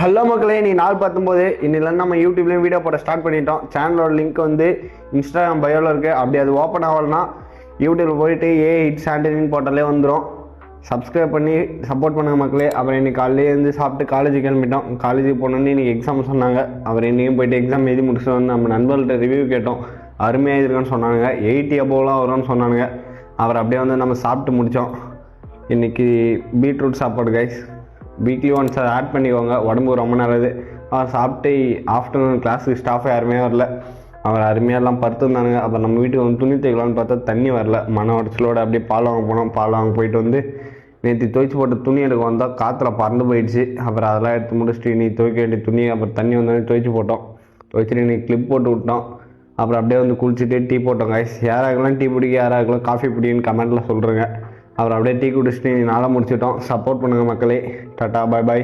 Hello மக்களே, நீ நாள் 19 இன்னிலேருந்து நம்ம யூடியூப்லேயும் வீடியோ போட ஸ்டார்ட் பண்ணிட்டோம். சேனலோட லிங்க் வந்து இன்ஸ்டாகிராம் பயோவில் இருக்குது. அப்படி அது ஓப்பன் ஆகலைன்னா யூடியூப்பில் போயிட்டு ஹிட்ஸ் ஆண்டனின்னு போட்டாலே வந்துடும். சப்ஸ்கிரைப் பண்ணி சப்போர்ட் பண்ணுங்கள் மக்களே. அப்புறம் இன்றைக்கி காலையிலே இருந்து சாப்பிட்டு காலேஜுக்கு கிளம்பிட்டோம். காலேஜுக்கு போனோன்னு இன்றைக்கி எக்ஸாம் சொன்னாங்க. அப்புறம் இன்றைக்கும் போய்ட்டு எக்ஸாம் எழுதி முடிச்சுட்டு வந்து நம்ம நண்பர்கள்ட்ட ரிவ்யூ கேட்டோம். அருமையாக எழுதிருக்கான்னு சொன்னாங்க. 80 above வரும்னு சொன்னானுங்க. அப்புறம் அப்படியே வந்து நம்ம சாப்பிட்டு முடித்தோம். இன்றைக்கி பீட்ரூட் சாப்பாடு கைஸ். வீக்லி ஒன்ஸ் அதை ஆட் பண்ணிக்கோங்க, உடம்பு ரொம்ப நல்லது. சாப்பிட்டு ஆஃப்டர்நூன் கிளாஸுக்கு ஸ்டாஃப் யாருமே வரல. அவர் அருமையாலாம் படுத்துருந்தானுங்க. அப்புறம் நம்ம வீட்டுக்கு வந்து துணி தைக்கலான்னு பார்த்தா தண்ணி வரல. மன உடச்சலோடு அப்படியே பால் வாங்க போனோம். பால் வாங்க போயிட்டு வந்து நேற்று துவைச்சி போட்டு துணி எடுக்க வந்தால் காற்றுல பறந்து போயிடுச்சு. அப்புறம் அதெல்லாம் எடுத்து முடிச்சுட்டு நீ துவைக்க வேண்டிய துணி அப்புறம் தண்ணி வந்தோடனே துவைச்சி போட்டோம். துவைச்சிட்டு நீ கிளிப் போட்டு விட்டோம். அப்புறம் அப்படியே வந்து குளிச்சுட்டு டீ போட்டோம் கைஸ். யாராகலாம் டீ பிடிக்க, யாராகலாம் காஃபி பிடிக்குன்னு கமெண்ட்டில் சொல்கிறேங்க. அப்புறம் அப்படியே டீ குடிச்சிட்டு நாளாக முடிச்சிட்டோம். சப்போர்ட் பண்ணுங்கள் மக்களே. டாட்டா, பாய் பாய்.